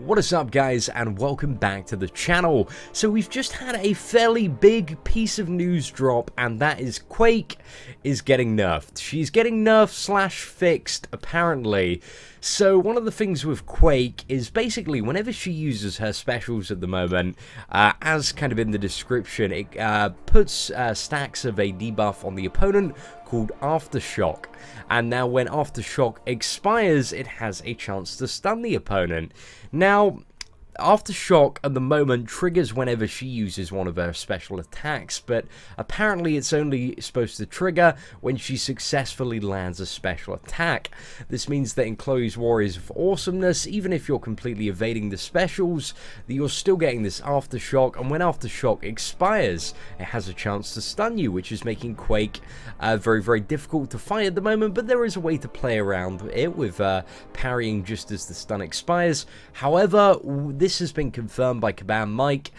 What is up, guys, and welcome back to the channel. So we've just had a fairly big piece of news drop, and that is Quake is getting nerfed. She's getting nerfed slash fixed, apparently. So one of the things with Quake is basically whenever she uses her specials at the moment, as kind of in the description, it puts stacks of a debuff on the opponent called Aftershock. And now when Aftershock expires, it has a chance to stun the opponent. Now, Aftershock at the moment triggers whenever she uses one of her special attacks, but apparently it's only supposed to trigger when she successfully lands a special attack. This means that in Chloe's Warriors of Awesomeness, even if you're completely evading the specials, that you're still getting this Aftershock, and when Aftershock expires, it has a chance to stun you, which is making Quake very, very difficult to fight at the moment, but there is a way to play around it with parrying just as the stun expires. However, this has been confirmed by Kabam Mike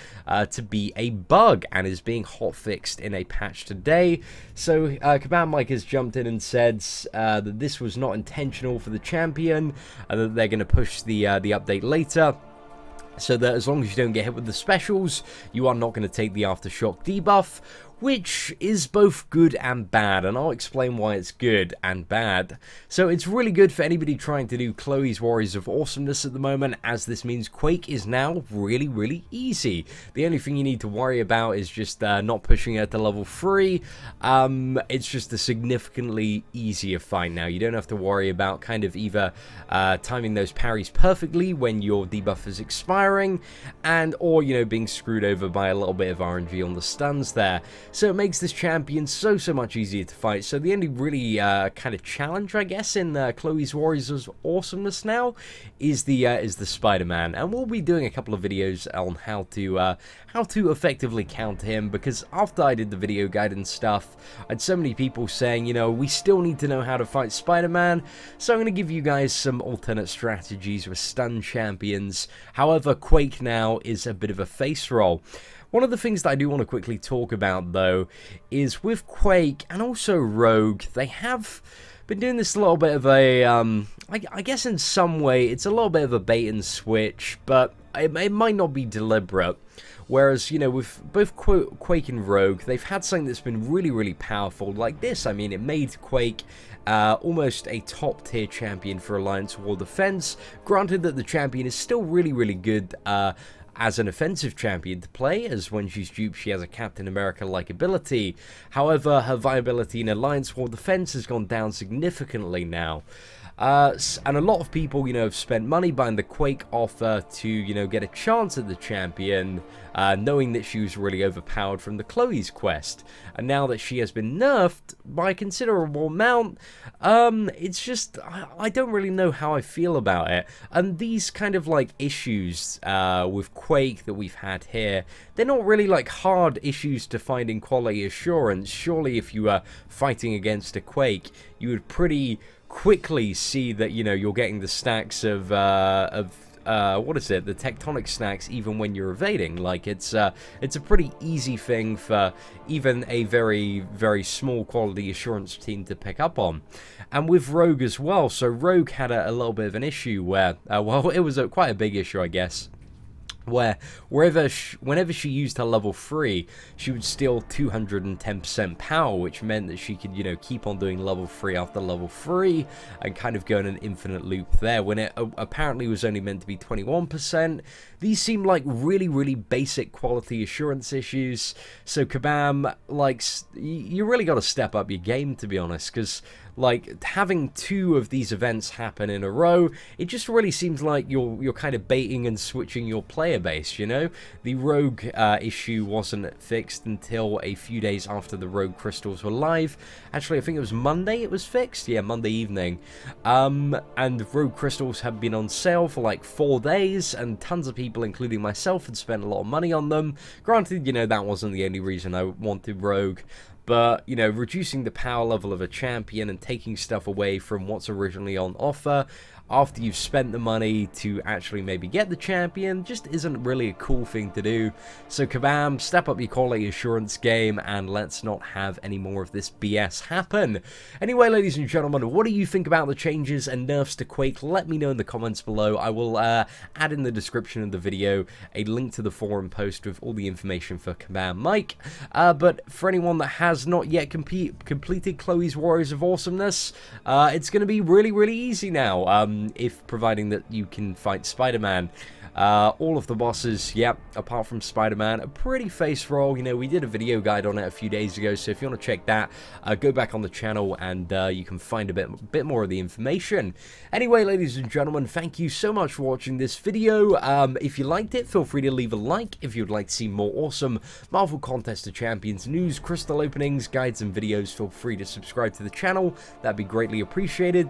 to be a bug and is being hotfixed in a patch today. So Kabam Mike has jumped in and said that this was not intentional for the champion, and that they're going to push the update later, so that as long as you don't get hit with the specials, you are not going to take the Aftershock debuff, which is both good and bad, and I'll explain why it's good and bad. So it's really good for anybody trying to do Chloe's Warriors of Awesomeness at the moment, as this means Quake is now really, really easy. The only thing you need to worry about is just not pushing her to level 3. It's just a significantly easier fight now. You don't have to worry about kind of either timing those parries perfectly when your debuff is expiring, or, you know, being screwed over by a little bit of RNG on the stuns there. So it makes this champion so much easier to fight. So the only really kind of challenge, I guess, in Chloe's Warriors of Awesomeness now is the Spider-Man, and we'll be doing a couple of videos on how to effectively counter him, because after I did the video guide and stuff, I had so many people saying, you know, we still need to know how to fight Spider-Man. So I'm going to give you guys some alternate strategies with stun champions. However, Quake now is a bit of a face roll. One of the things that I do want to quickly talk about, though, is with Quake and also Rogue, they have been doing this a little bit of a, I guess in some way, it's a little bit of a bait and switch, but it might not be deliberate. Whereas, you know, with both Quake and Rogue, they've had something that's been really, really powerful like this. I mean, it made Quake almost a top-tier champion for Alliance War Defense. Granted that the champion is still really, really good as an offensive champion to play, as when she's duped she has a Captain America-like ability. However, her viability in Alliance War Defense has gone down significantly now. And a lot of people, you know, have spent money buying the Quake offer to, you know, get a chance at the champion, knowing that she was really overpowered from the Chloe's quest. And now that she has been nerfed by a considerable amount, it's just, I don't really know how I feel about it. And these kind of like issues with Quake that we've had here, they're not really like hard issues to find in quality assurance. Surely if you were fighting against a Quake, you would pretty quickly see that, you know, you're getting the stacks of what is it, the tectonic stacks, even when you're evading. Like, it's a pretty easy thing for even a very, very small quality assurance team to pick up on. And with Rogue as well, so Rogue had a little bit of an issue where, well, it was quite a big issue, I guess, where whenever she used her level 3, she would steal 210% power, which meant that she could, you know, keep on doing level 3 after level 3 and kind of go in an infinite loop there, when it apparently was only meant to be 21%. These seem like really, really basic quality assurance issues. So Kabam, like, you really got to step up your game, to be honest, because like having 2 of these events happen in a row, it just really seems like you're kind of baiting and switching your player base, you know? The Rogue issue wasn't fixed until a few days after the Rogue crystals were live. Actually, I think it was Monday it was fixed. Yeah, Monday evening. And Rogue crystals have been on sale for like 4 days, and tons of people, including myself, had spent a lot of money on them. Granted, you know, that wasn't the only reason I wanted Rogue. But, you know, reducing the power level of a champion and taking stuff away from what's originally on offer, after you've spent the money to actually maybe get the champion just isn't really a cool thing to do. So kabam, step up your quality assurance game and let's not have any more of this BS happen. Anyway, ladies and gentlemen, what do you think about the changes and nerfs to Quake? Let me know in the comments below. I will add in the description of the video a link to the forum post with all the information for Kabam Mike. But for anyone that has not yet completed Chloe's Warriors of Awesomeness, it's going to be really easy now, if providing that you can fight Spider-Man. All of the bosses, yep, apart from Spider-Man, a pretty face roll. You know, we did a video guide on it a few days ago, so if you want to check that, go back on the channel and you can find a bit more of the information. Anyway, ladies and gentlemen, thank you so much for watching this video. If you liked it, feel free to leave a like. If you'd like to see more awesome Marvel Contest of Champions news, crystal openings, guides, and videos, feel free to subscribe to the channel. That'd be greatly appreciated.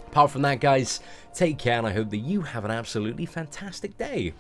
Apart from that, guys, take care, and I hope that you have an absolutely fantastic day.